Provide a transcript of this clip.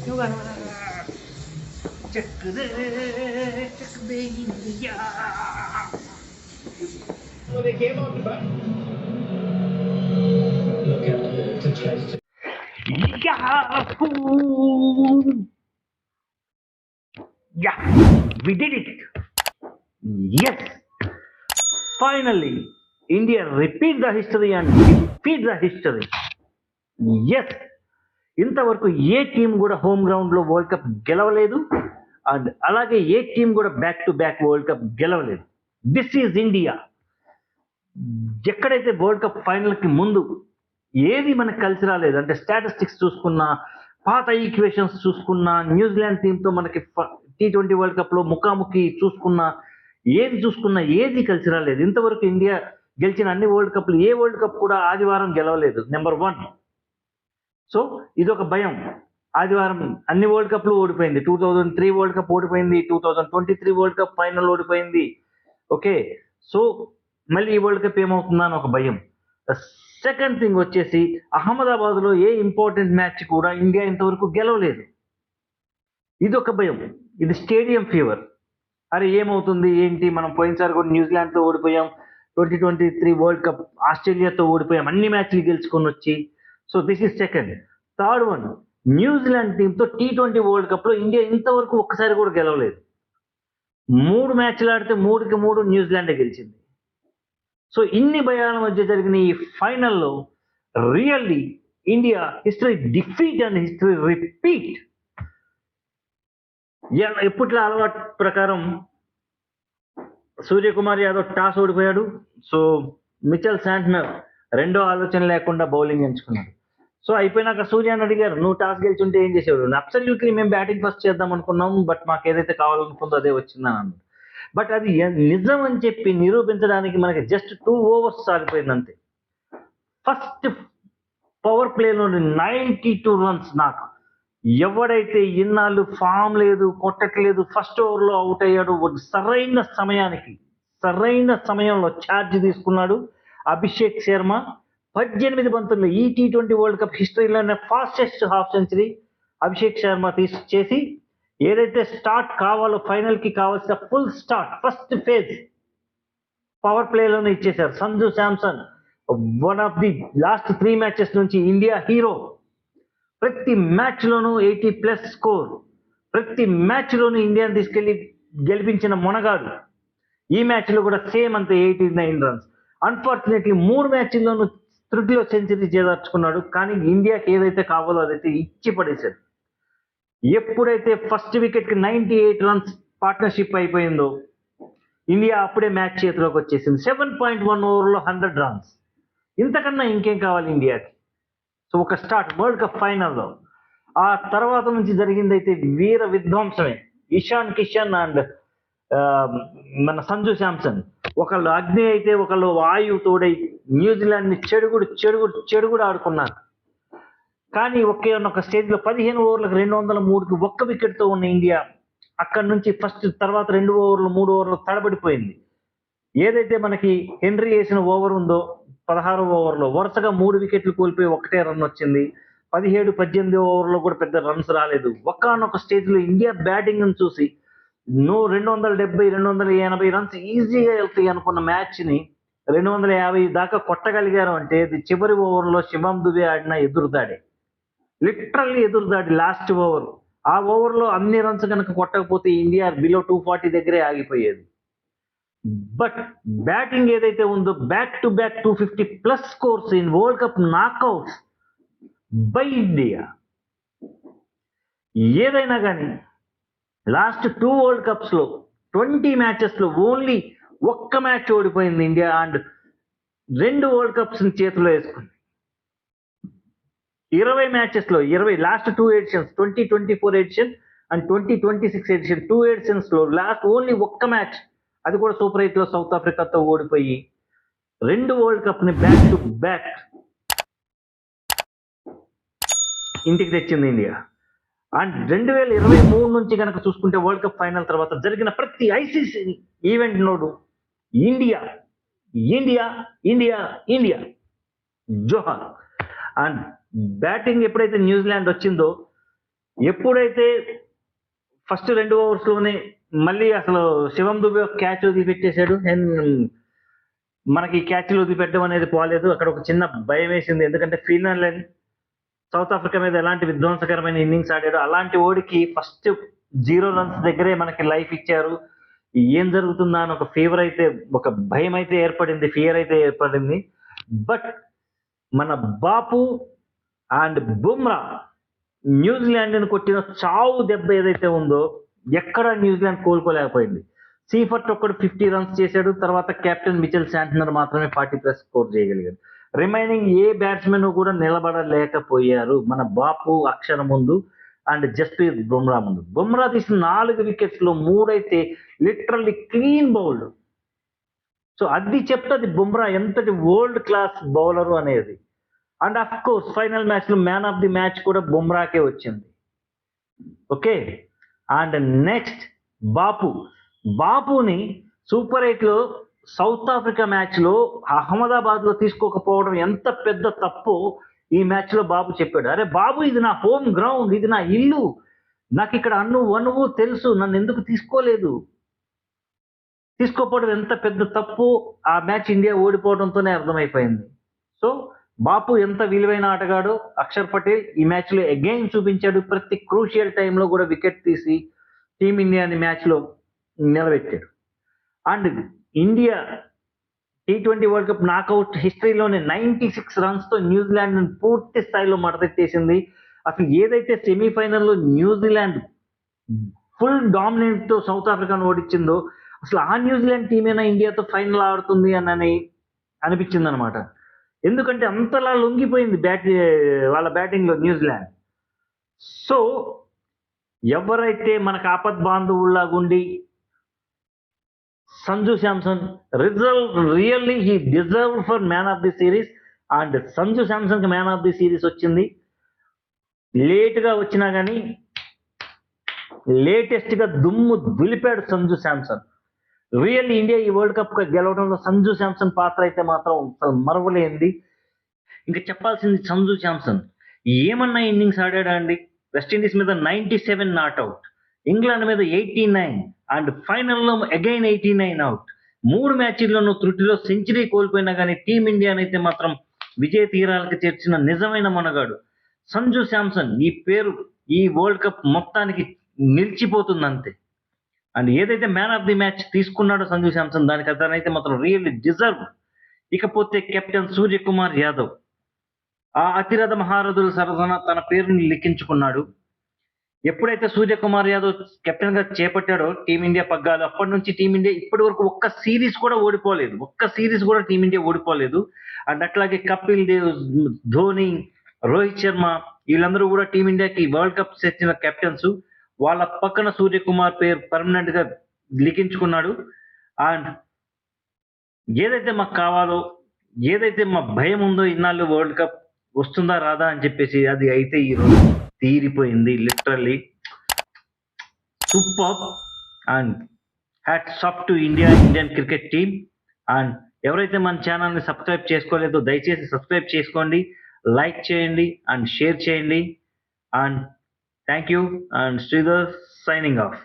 Check the India. Well, they came out the back. Look at the chest. Yahoo! Yeah, we did it. Yes, finally, India repeat the history and defeat the history. Yes, ఇంతవరకు ఏ team కూడా home గ్రౌండ్లో world cup గెలవలేదు and అలాగే ఏ team కూడా back to back world cup గెలవలేదు. This is India. ఎక్కడైతే వరల్డ్ కప్ ఫైనల్కి ముందు ఏది మనకు కలిసి రాలేదు అంటే స్టాటిస్టిక్స్ చూసుకున్నా, పాత ఈక్వేషన్స్ చూసుకున్నా, న్యూజిలాండ్ టీంతో మనకి T20 వరల్డ్ కప్లో ముఖాముఖి చూసుకున్నా, ఏది కలిసి రాలేదు. ఇంతవరకు ఇండియా గెలిచిన అన్ని వరల్డ్ కప్లు ఏ వరల్డ్ కప్ కూడా ఆదివారం గెలవలేదు. నెంబర్ 1. సో ఇదొక భయం. ఆదివారం అన్ని వరల్డ్ కప్లు ఓడిపోయింది. 2003 వరల్డ్ కప్ ఓడిపోయింది, 2023 వరల్డ్ కప్ ఫైనల్ ఓడిపోయింది. ఓకే, సో మళ్ళీ ఈ వరల్డ్ కప్ ఏమవుతుందా అని ఒక భయం. సెకండ్ థింగ్ వచ్చేసి అహ్మదాబాద్లో ఏ ఇంపార్టెంట్ మ్యాచ్ కూడా ఇండియా ఇంతవరకు గెలవలేదు. ఇది ఒక భయం. ఇది స్టేడియం ఫీవర్. అరే ఏమవుతుంది ఏంటి, మనం పోయినసారి కూడా న్యూజిలాండ్తో ఓడిపోయాం, 2023 వరల్డ్ కప్ ఆస్ట్రేలియాతో ఓడిపోయాం, అన్ని మ్యాచ్లు గెలుచుకొని వచ్చి. So this is second. Third one, New Zealand టీంతో T20 వరల్డ్ కప్లో ఇండియా ఇంతవరకు ఒక్కసారి కూడా గెలవలేదు. 3 మ్యాచ్లు ఆడితే 3కి 3 న్యూజిలాండే గెలిచింది. సో ఇన్ని భయాల మధ్య జరిగిన ఈ ఫైనల్లో really India history defeat and history repeat. ఎప్పట్లా అలవాటు ప్రకారం సూర్యకుమార్ యాదవ్ టాస్ ఓడిపోయాడు. సో మిచెల్ శాంట్నర్ రెండో ఆలోచన లేకుండా బౌలింగ్ ఎంచుకున్నాడు. సో అయిపోయినాక సూర్యాన్ని అడిగారు, నువ్వు టాస్ గెలిచుంటే ఏం చేసేవాడు? అబ్సల్యూట్లీ మేము బ్యాటింగ్ ఫస్ట్ చేద్దాం అనుకున్నాం, బట్ మాకు ఏదైతే కావాలనుకుందో అదే వచ్చిందని అన్నాడు. బట్ అది నిజం అని చెప్పి నిరూపించడానికి మనకి జస్ట్ 2 ఓవర్స్ సాగిపోయింది అంతే. ఫస్ట్ పవర్ ప్లేలోని 92 రన్స్. నాకు ఎవడైతే ఇన్నాళ్ళు ఫామ్ లేదు, కొట్టట్లేదు, ఫస్ట్ ఓవర్లో అవుట్ అయ్యాడు, సరైన సమయంలో ఛార్జ్ తీసుకున్నాడు అభిషేక్ శర్మ. 18 బంతుల్లో ఈ T20 వరల్డ్ కప్ హిస్టరీలోనే fastest half century Abhishek Sharma చేసి ఏదైతే స్టార్ట్ కావాలో ఫైనల్కి కావాల్సిన full start first phase power ప్లేలోనే ఇచ్చేశారు. Sanju Samson one of the last 3 matches నుంచి ఇండియా హీరో. ప్రతి మ్యాచ్లోనూ 80+ స్కోర్, ప్రతి మ్యాచ్లోనూ ఇండియాని తీసుకెళ్లి గెలిపించిన మొనగాడు. ఈ మ్యాచ్లో కూడా సేమ్ అంతే, 89 రన్స్. అన్ఫార్చునేట్లీ 3 మ్యాచ్ల్లోనూ త్రుటిలో సెంచరీ చేదర్చుకున్నాడు. కానీ ఇండియాకి ఏదైతే కావాలో అదైతే ఇచ్చి పడేశాడు. ఎప్పుడైతే ఫస్ట్ వికెట్కి 98 రన్స్ పార్ట్నర్షిప్ అయిపోయిందో ఇండియా అప్పుడే మ్యాచ్ చేతిలోకి వచ్చేసింది. 7.1 ఓవర్లో 100 రన్స్. ఇంతకన్నా ఇంకేం కావాలి ఇండియాకి? సో ఒక స్టార్ట్ వరల్డ్ కప్ ఫైనల్లో. ఆ తర్వాత నుంచి జరిగిందైతే వీర విధ్వంసమే. ఇషాన్ కిషన్ అండ్ మన సంజు శాంసన్, ఒకళ్ళు అగ్ని అయితే ఒకళ్ళు వాయువు తోడై న్యూజిలాండ్ని చెడుగుడు ఆడుకున్నారు. కానీ ఒక స్టేజ్లో 15 ఓవర్లకు 203కి 1 వికెట్తో ఉన్న ఇండియా అక్కడి నుంచి ఫస్ట్ తర్వాత 2 ఓవర్లు 3 ఓవర్లు తడబడిపోయింది. ఏదైతే మనకి హెన్రీ వేసిన ఓవర్ ఉందో 16వ ఓవర్లో వరుసగా 3 వికెట్లు కోల్పోయి 1 రన్ వచ్చింది. 17, 18 ఓవర్లో కూడా పెద్ద రన్స్ రాలేదు. ఒక్కనొక స్టేజ్లో ఇండియా బ్యాటింగ్ని చూసి 270, 280 రన్స్ ఈజీగా వెళ్తాయి అనుకున్న మ్యాచ్ని 250 దాకా కొట్టగలిగారు అంటే అది చివరి ఓవర్లో శివం దుబే ఆడిన ఎదురుదాడే, లిటరల్లీ ఎదురుదాడి. లాస్ట్ ఓవర్, ఆ ఓవర్లో అన్ని రన్స్ కనుక కొట్టకపోతే ఇండియా బిలో 240 దగ్గరే ఆగిపోయేది. బట్ బ్యాటింగ్ ఏదైతే ఉందో back to back 250+ scores in world cup knockouts by India. ఏదైనా కానీ లాస్ట్ 2 వరల్డ్ కప్స్లో 20 మ్యాచెస్లో ఓన్లీ 1 మ్యాచ్ ఓడిపోయింది ఇండియా అండ్ 2 వరల్డ్ కప్స్ని చేతిలో వేసుకుంది. 20 మ్యాచెస్లో last 2 editions 2024 edition and 2026 edition 2 ఎడిషన్స్లో లాస్ట్ ఓన్లీ 1 మ్యాచ్, అది కూడా సూపర్ 8లో సౌత్ ఆఫ్రికాతో ఓడిపోయి 2 వరల్డ్ కప్ని బ్యాక్ టు బ్యాక్ ఇంటికి తెచ్చింది ఇండియా. అండ్ 2023 నుంచి కనుక చూసుకుంటే వరల్డ్ కప్ ఫైనల్ తర్వాత జరిగిన ప్రతి ఐసీసీ ఈవెంట్ నోడు ఇండియా ఇండియా ఇండియా ఇండియా జోహార్. అండ్ బ్యాటింగ్ ఎప్పుడైతే న్యూజిలాండ్ వచ్చిందో ఎప్పుడైతే ఫస్ట్ 2 ఓవర్స్‌లోనే మళ్ళీ అసలు శివం దుబే ఒక క్యాచ్ వదిలిపెట్టేసాడు. మనకి క్యాచ్‌లు వదిలిపెట్టడం అనేది పోలేదు. అక్కడ ఒక చిన్న భయమేసింది. ఎందుకంటే ఫిన్లాండ్ సౌత్ ఆఫ్రికా మీద ఎలాంటి విధ్వంసకరమైన ఇన్నింగ్స్ ఆడాడో అలాంటి ఓడికి ఫస్ట్ 0 రన్స్ దగ్గరే మనకి లైఫ్ ఇచ్చారు. ఏం జరుగుతుందా అని ఒక భయం అయితే ఏర్పడింది. ఫియర్ అయితే ఏర్పడింది. బట్ మన బాపు అండ్ బుమ్రా న్యూజిలాండ్‌ని కొట్టిన చావు దెబ్బ ఏదైతే ఉందో ఎక్కడ న్యూజిలాండ్ కోలుకోలేకపోయింది. సీఫర్ట్ ఒక్కడు 50 రన్స్ చేశాడు. తర్వాత కెప్టెన్ మిచెల్ శాంట్నర్ మాత్రమే 40+ స్కోర్ చేయగలిగాడు. రిమైనింగ్ ఏ బ్యాట్స్‌మెన్ కూడా నిలబడలేకపోయారు. మన బాపు, అక్షర్ ముందు అండ్ జస్ప్రీత్ బుమ్రా ముందు. బుమ్రా తీసిన 4 వికెట్స్‌లో 3 అయితే లిటరల్లీ క్లీన్ బౌల్డ్. సో అది చెప్తది బుమ్రా ఎంతటి వరల్డ్ క్లాస్ బౌలరు అనేది. అండ్ ఆఫ్ కోర్స్ ఫైనల్ మ్యాచ్‌లో మ్యాన్ ఆఫ్ ది మ్యాచ్ కూడా బుమ్రాకే వచ్చింది. ఓకే. అండ్ నెక్స్ట్ బాపుని సూపర్ 8లో సౌత్ ఆఫ్రికా మ్యాచ్‌లో అహ్మదాబాద్‌లో తీసుకోకపోవడం ఎంత పెద్ద తప్పో ఈ మ్యాచ్‌లో బాబు చెప్పాడు. అరే బాబు, ఇది నా హోమ్ గ్రౌండ్, ఇది నా ఇల్లు, నాకు ఇక్కడ అణువు తెలుసు, నన్ను ఎందుకు తీసుకోకపోవడం ఎంత పెద్ద తప్పు. ఆ మ్యాచ్ ఇండియా ఓడిపోవడంతోనే అర్థమైపోయింది. సో బాపు ఎంత విలువైన ఆటగాడో అక్షర్ పటేల్ ఈ మ్యాచ్‌లో అగైన్ చూపించాడు. ప్రతి క్రూషియల్ టైంలో కూడా వికెట్ తీసి టీమిండియాని మ్యాచ్‌లో నిలబెట్టాడు. And India T20 world cup knockout హిస్టరీలోనే 96 రన్స్‌తో న్యూజిలాండ్‌ని పూర్తి స్థాయిలో మడతెట్టేసింది. అసలు ఏదైతే సెమీఫైనల్‌లో న్యూజిలాండ్ ఫుల్ డామినెంట్‌తో సౌత్ ఆఫ్రికాను ఓడించిందో, అసలు ఆ న్యూజిలాండ్ టీమేనా ఇండియాతో ఫైనల్ ఆడుతుంది అని అనిపించిందనమాట. ఎందుకంటే అంతలా లొంగిపోయింది వాళ్ళ బ్యాటింగ్‌లో న్యూజిలాండ్. సో ఎవరైతే మనకు ఆపద్బాంధవుల్లాగుండి Sanju Samson really he deserve for man of the series. And Sanju Samson కి మ్యాన్ ఆఫ్ ది సిరీస్ వచ్చింది. లేట్‌గా వచ్చినా గానీ లేటెస్ట్‌గా దుమ్ము దులిపాడు సంజు శాంసన్. రియల్లీ ఇండియా ఈ వరల్డ్ కప్ గెలవడంలో సంజు శాంసన్ పాత్ర అయితే మాత్రం అసలు మరువలేనిది. ఇంకా చెప్పాల్సింది సంజు శాంసన్ ఏమన్నా ఇన్నింగ్స్ ఆడాడా అండి? వెస్టిండీస్ మీద 97 నాట్అవుట్, ఇంగ్లాండ్ మీద 89 అండ్ ఫైనల్లో అగైన్ 89 అవుట్. 3 మ్యాచ్ల్లోనూ త్రుటిలో సెంచరీ కోల్పోయినా కానీ టీమిండియానైతే మాత్రం విజయ తీరాలకు చేర్చిన నిజమైన మనగాడు సంజు శాంసన్. ఈ పేరు ఈ వరల్డ్ కప్ మొత్తానికి నిలిచిపోతుంది అంతే. అండ్ ఏదైతే మ్యాన్ ఆఫ్ ది మ్యాచ్ తీసుకున్నాడో సంజు శాంసన్, దానికి అతనైతే మాత్రం రియల్లీ డిజర్వ్. ఇకపోతే కెప్టెన్ సూర్యకుమార్ యాదవ్ ఆ అతిరథ మహారథుల సరసన తన పేరుని లిఖించుకున్నాడు. ఎప్పుడైతే సూర్యకుమార్ యాదవ్ కెప్టెన్ గా చేపట్టాడో టీమిండియా పగ్గాలు, అప్పటి నుంచి టీమిండియా ఇప్పటి వరకు ఒక్క సిరీస్ కూడా టీమిండియా ఓడిపోలేదు. అండ్ అట్లాగే కపిల్ దేవ్, ధోని, రోహిత్ శర్మ వీళ్ళందరూ కూడా టీమిండియాకి వరల్డ్ కప్ తెచ్చిన కెప్టెన్స్. వాళ్ళ పక్కన సూర్యకుమార్ పేరు పర్మనెంట్ గా లిఖించుకున్నాడు. అండ్ ఏదైతే మాకు కావాలో, ఏదైతే మా భయం ఉందో ఇన్నాళ్ళు వరల్డ్ కప్ వస్తుందా రాదా అని చెప్పేసి, అది అయితే ఈరోజు తీరిపోయింది. Literally super. And hats off to Indian cricket team. And ఎవరైతే మన ఛానల్ని సబ్స్క్రైబ్ చేసుకోలేదో దయచేసి సబ్స్క్రైబ్ చేసుకోండి, లైక్ చేయండి అండ్ షేర్ చేయండి. And thank you. And Sridhar signing off.